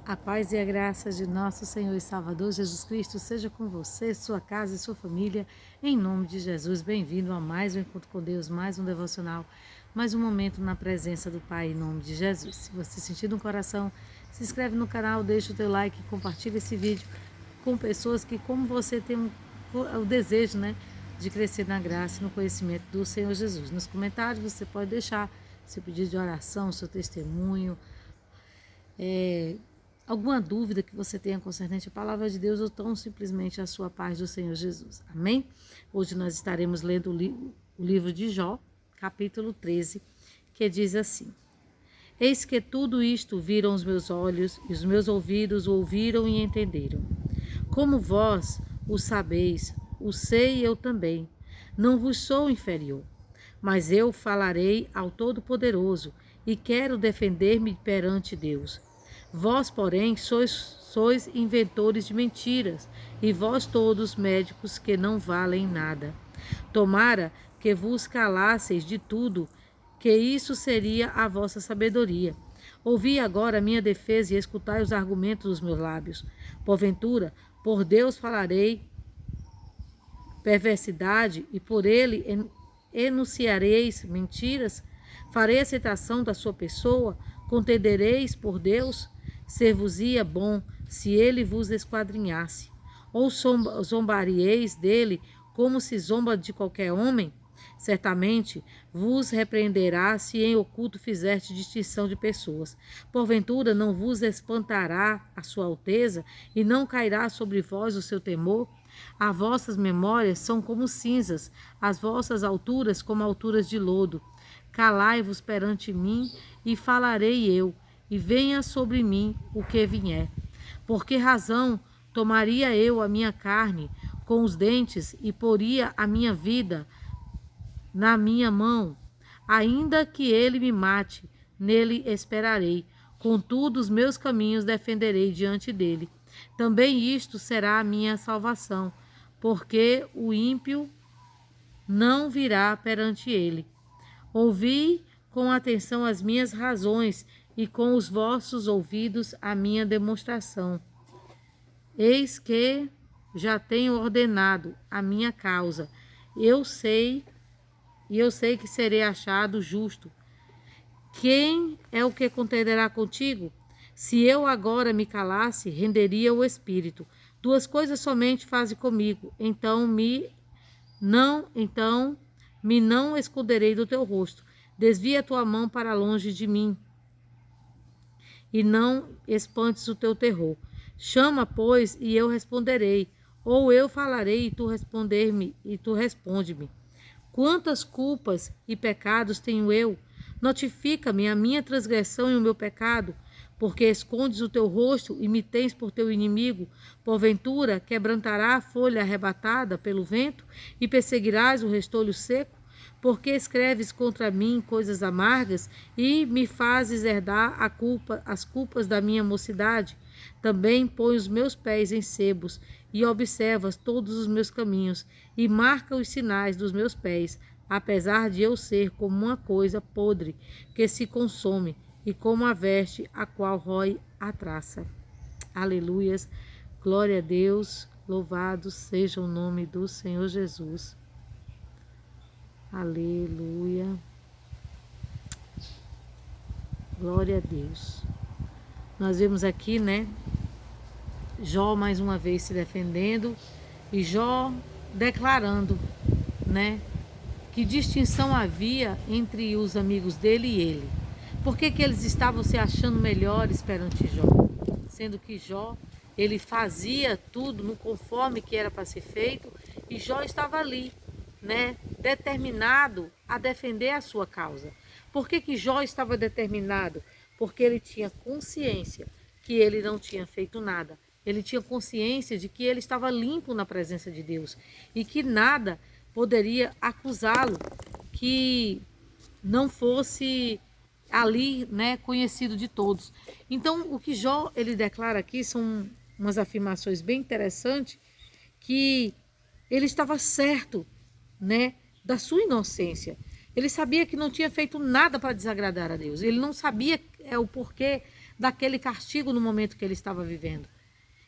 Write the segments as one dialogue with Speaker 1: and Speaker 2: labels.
Speaker 1: A paz e a graça de nosso Senhor e Salvador Jesus Cristo seja com você, sua casa e sua família, em nome de Jesus. Bem-vindo a mais um encontro com Deus, mais um devocional, mais um momento na presença do Pai, em nome de Jesus. Se você sentir no coração, se inscreve no canal, deixa o teu like, compartilha esse vídeo com pessoas que, como você, tem o desejo, de crescer na graça e no conhecimento do Senhor Jesus. Nos comentários você pode deixar seu pedido de oração, seu testemunho, alguma dúvida que você tenha concernente à palavra de Deus ou tão simplesmente a sua paz do Senhor Jesus. Amém? Hoje nós estaremos lendo o livro de Jó, capítulo 13, que diz assim: Eis que tudo isto viram os meus olhos e os meus ouvidos ouviram e entenderam. Como vós o sabeis, o sei eu também. Não vos sou inferior, mas eu falarei ao Todo-Poderoso e quero defender-me perante Deus. Vós, porém, sois inventores de mentiras, e vós todos médicos que não valem nada. Tomara que vos calasseis de tudo, que isso seria a vossa sabedoria. Ouvi agora a minha defesa e escutai os argumentos dos meus lábios. Porventura, por Deus falarei perversidade, e por ele enunciareis mentiras? Farei aceitação da sua pessoa? Contendereis por Deus? Ser-vos-ia bom se ele vos esquadrinhasse. Ou zombaríeis dele como se zomba de qualquer homem? Certamente vos repreenderá se em oculto fizeste distinção de pessoas. Porventura não vos espantará a sua alteza e não cairá sobre vós o seu temor? As vossas memórias são como cinzas, as vossas alturas como alturas de lodo. Calai-vos perante mim e falarei eu, e venha sobre mim o que vier. Por que razão tomaria eu a minha carne com os dentes e poria a minha vida na minha mão? Ainda que ele me mate, nele esperarei. Contudo, os meus caminhos defenderei diante dele. Também isto será a minha salvação, porque o ímpio não virá perante ele. Ouvi com atenção as minhas razões e com os vossos ouvidos a minha demonstração. Eis que já tenho ordenado a minha causa. Eu sei que serei achado justo. Quem é o que contenderá contigo? Se eu agora me calasse, renderia o espírito. Duas coisas somente faze comigo, então me não esconderei do teu rosto. Desvia a tua mão para longe de mim, e não espantes o teu terror. Chama, pois, e eu responderei, ou eu falarei e tu responde-me. Quantas culpas e pecados tenho eu? Notifica-me a minha transgressão e o meu pecado, porque escondes o teu rosto e me tens por teu inimigo. Porventura quebrantará a folha arrebatada pelo vento e perseguirás o restolho seco? Porque escreves contra mim coisas amargas e me fazes herdar as culpas da minha mocidade? Também põe os meus pés em sebos e observas todos os meus caminhos e marca os sinais dos meus pés, apesar de eu ser como uma coisa podre que se consome e como a veste a qual rói a traça. Aleluias, glória a Deus, louvado seja o nome do Senhor Jesus. Aleluia. Glória a Deus. Nós vemos aqui, Jó mais uma vez se defendendo e Jó declarando, que distinção havia entre os amigos dele e ele. Por que eles estavam se achando melhores perante Jó? Sendo que Jó, ele fazia tudo no conforme que era para ser feito e Jó estava ali, determinado a defender a sua causa. Por que Jó estava determinado? Porque ele tinha consciência que ele não tinha feito nada. Ele tinha consciência de que ele estava limpo na presença de Deus e que nada poderia acusá-lo que não fosse ali, conhecido de todos. Então, o que Jó ele declara aqui são umas afirmações bem interessantes, que ele estava certo, da sua inocência. Ele sabia que não tinha feito nada para desagradar a Deus. Ele não sabia o porquê daquele castigo no momento que ele estava vivendo.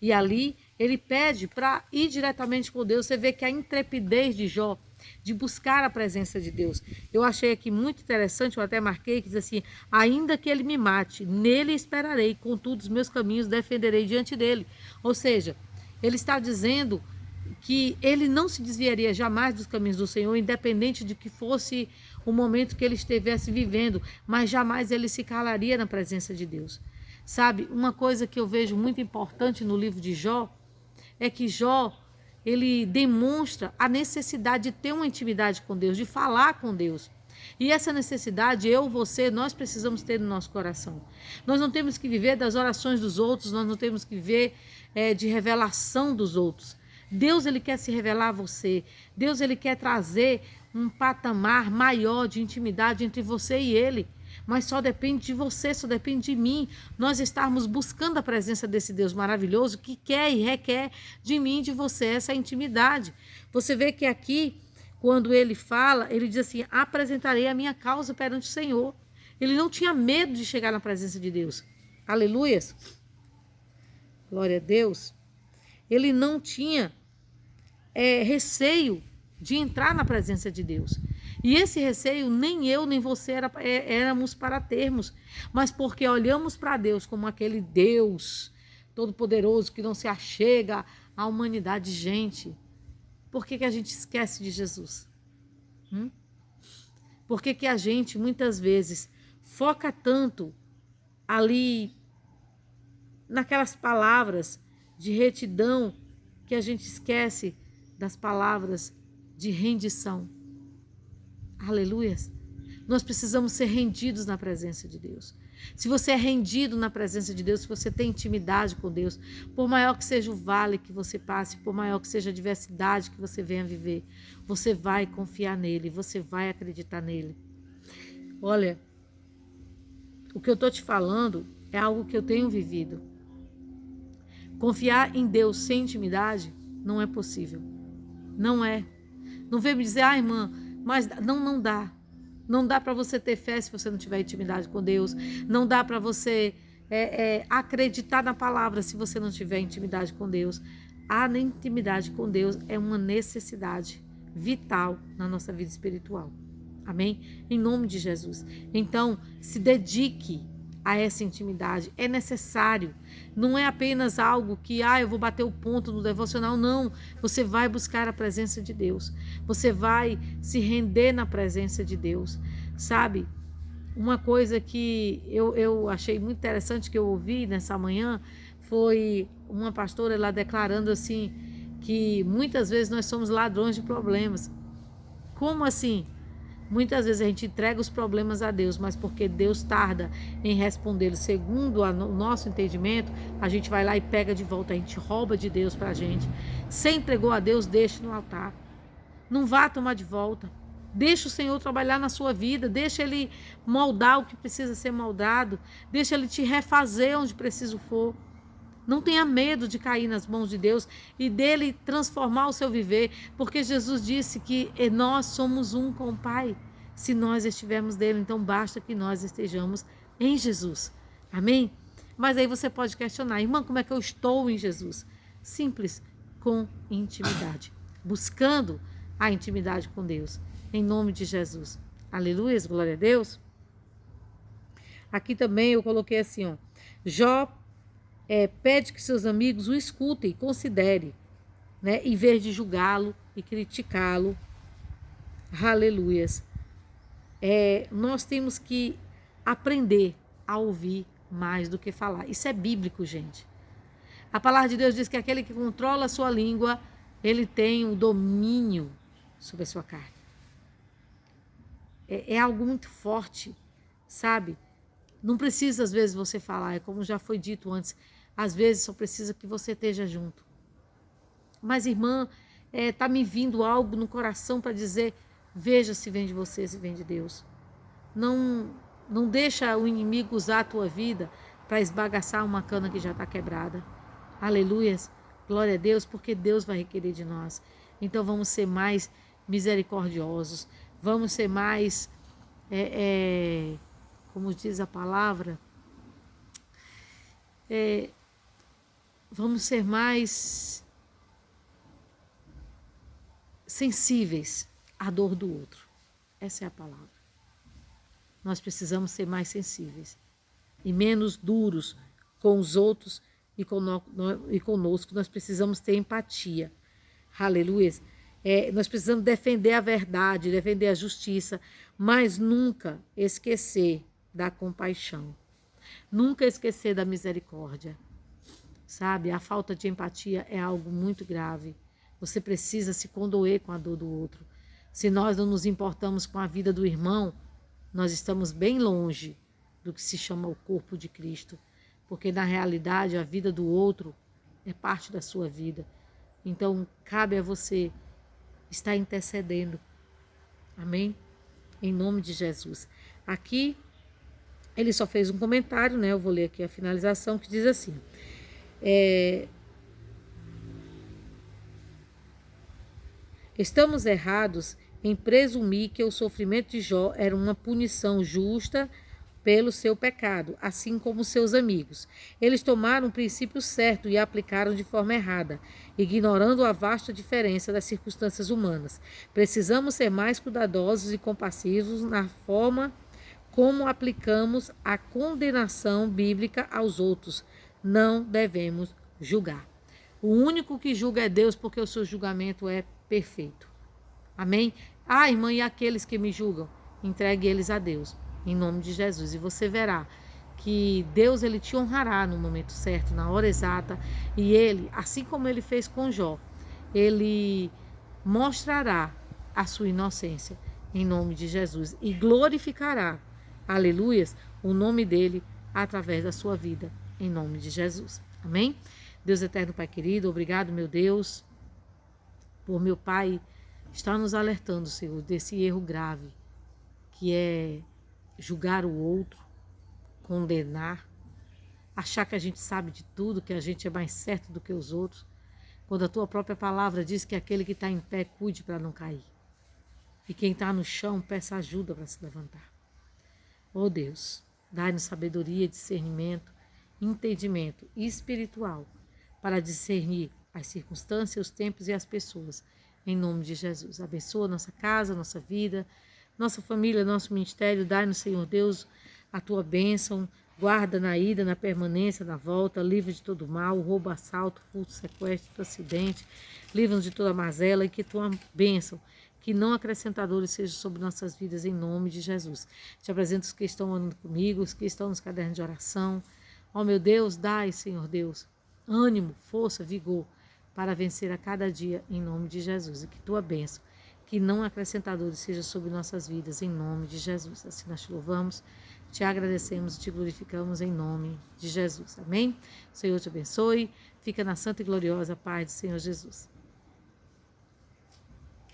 Speaker 1: E ali ele pede para ir diretamente com Deus. Você vê que a intrepidez de Jó, de buscar a presença de Deus. Eu achei aqui muito interessante, eu até marquei, que diz assim: ainda que ele me mate, nele esperarei, contudo os meus caminhos defenderei diante dele. Ou seja, ele está dizendo que ele não se desviaria jamais dos caminhos do Senhor, independente de que fosse o momento que ele estivesse vivendo, mas jamais ele se calaria na presença de Deus. Sabe, uma coisa que eu vejo muito importante no livro de Jó, é que Jó, ele demonstra a necessidade de ter uma intimidade com Deus, de falar com Deus. E essa necessidade, eu, você, nós precisamos ter no nosso coração. Nós não temos que viver das orações dos outros, nós não temos que viver de revelação dos outros. Deus, ele quer se revelar a você. Deus, ele quer trazer um patamar maior de intimidade entre você e ele. Mas só depende de você, só depende de mim. Nós estarmos buscando a presença desse Deus maravilhoso que quer e requer de mim e de você essa intimidade. Você vê que aqui, quando ele fala, ele diz assim: apresentarei a minha causa perante o Senhor. Ele não tinha medo de chegar na presença de Deus. Aleluias. Glória a Deus. Ele não tinha receio de entrar na presença de Deus. E esse receio nem eu nem você éramos para termos, mas porque olhamos para Deus como aquele Deus todo-poderoso que não se achega à humanidade. Gente, por que a gente esquece de Jesus? Por que a gente muitas vezes foca tanto ali naquelas palavras de retidão que a gente esquece das palavras de rendição? Aleluias. Nós precisamos ser rendidos na presença de Deus. Se você é rendido na presença de Deus, se você tem intimidade com Deus, por maior que seja o vale que você passe, por maior que seja a adversidade que você venha viver, você vai confiar nele, você vai acreditar nele. Olha, o que eu estou te falando é algo que eu tenho vivido. Confiar em Deus sem intimidade não é possível. Não é. Não vem me dizer: irmã, mas não dá. Não dá para você ter fé se você não tiver intimidade com Deus. Não dá para você acreditar na palavra se você não tiver intimidade com Deus. A intimidade com Deus é uma necessidade vital na nossa vida espiritual. Amém? Em nome de Jesus. Então, se dedique a essa intimidade. É necessário. Não é apenas algo que, eu vou bater o ponto no devocional. Não. Você vai buscar a presença de Deus. Você vai se render na presença de Deus. Sabe? Uma coisa que eu achei muito interessante que eu ouvi nessa manhã foi uma pastora lá declarando assim, que muitas vezes nós somos ladrões de problemas. Como assim? Muitas vezes a gente entrega os problemas a Deus, mas porque Deus tarda em respondê-los segundo o nosso entendimento, a gente vai lá e pega de volta, a gente rouba de Deus para a gente. Se entregou a Deus, deixe no altar. Não vá tomar de volta. Deixa o Senhor trabalhar na sua vida, deixa Ele moldar o que precisa ser moldado, deixa Ele te refazer onde preciso for. Não tenha medo de cair nas mãos de Deus e dele transformar o seu viver, porque Jesus disse que nós somos um com o Pai, se nós estivermos dele. Então basta que nós estejamos em Jesus. Amém? Mas aí você pode questionar: irmã, como é que eu estou em Jesus? Simples, com intimidade, buscando a intimidade com Deus, em nome de Jesus. Aleluia, glória a Deus. Aqui também eu coloquei assim, Jó pede que seus amigos o escutem e considerem, né, em vez de julgá-lo e criticá-lo. Aleluias. Nós temos que aprender a ouvir mais do que falar. Isso é bíblico, gente. A palavra de Deus diz que aquele que controla a sua língua, ele tem o domínio sobre a sua carne. É algo muito forte, sabe? Não precisa, às vezes, você falar, como já foi dito antes, às vezes só precisa que você esteja junto. Mas, irmã, está me vindo algo no coração para dizer: veja se vem de você, se vem de Deus. Não deixa o inimigo usar a tua vida para esbagaçar uma cana que já está quebrada. Aleluias, glória a Deus, porque Deus vai requerer de nós. Então vamos ser mais misericordiosos, vamos ser mais, como diz a palavra, vamos ser mais sensíveis à dor do outro. Essa é a palavra. Nós precisamos ser mais sensíveis e menos duros com os outros e conosco. Nós precisamos ter empatia. Aleluia. Nós precisamos defender a verdade, defender a justiça, mas nunca esquecer da compaixão. Nunca esquecer da misericórdia. Sabe, a falta de empatia é algo muito grave. Você precisa se condoer com a dor do outro. Se nós não nos importamos com a vida do irmão, nós estamos bem longe do que se chama o corpo de Cristo. Porque na realidade a vida do outro é parte da sua vida. Então cabe a você estar intercedendo. Amém? Em nome de Jesus. Aqui ele só fez um comentário, né? Eu vou ler aqui a finalização, que diz assim: estamos errados em presumir que o sofrimento de Jó era uma punição justa pelo seu pecado, assim como seus amigos. Eles tomaram o princípio certo e aplicaram de forma errada, ignorando a vasta diferença das circunstâncias humanas. Precisamos ser mais cuidadosos e compassivos na forma como aplicamos a condenação bíblica aos outros. Não devemos julgar. O único que julga é Deus, porque o seu julgamento é perfeito. Amém? Irmã, e aqueles que me julgam? Entregue eles a Deus, em nome de Jesus. E você verá que Deus, ele te honrará no momento certo, na hora exata. E ele, assim como ele fez com Jó, ele mostrará a sua inocência, em nome de Jesus. E glorificará, aleluias, o nome dele através da sua vida, em nome de Jesus. Amém? Deus eterno, Pai querido, obrigado, meu Deus, por meu Pai estar nos alertando, Senhor, desse erro grave, que é julgar o outro, condenar, achar que a gente sabe de tudo, que a gente é mais certo do que os outros, quando a tua própria palavra diz que aquele que está em pé, cuide para não cair. E quem está no chão, peça ajuda para se levantar. Oh Deus, dai-nos sabedoria, discernimento, entendimento espiritual para discernir as circunstâncias, os tempos e as pessoas. Em nome de Jesus. Abençoa nossa casa, nossa vida, nossa família, nosso ministério. Dai-nos, Senhor Deus, a tua bênção. Guarda na ida, na permanência, na volta. Livra de todo mal, roubo, assalto, furto, sequestro, acidente. Livra-nos de toda mazela e que tua bênção, que não acrescentadores, seja sobre nossas vidas, em nome de Jesus. Te apresento os que estão orando comigo, os que estão nos cadernos de oração. Ó meu Deus, dai, Senhor Deus, ânimo, força, vigor, para vencer a cada dia, em nome de Jesus. E que tua bênção, que não acrescentadores, seja sobre nossas vidas, em nome de Jesus. Assim nós te louvamos, te agradecemos e te glorificamos em nome de Jesus. Amém? O Senhor te abençoe. Fica na santa e gloriosa paz do Senhor Jesus.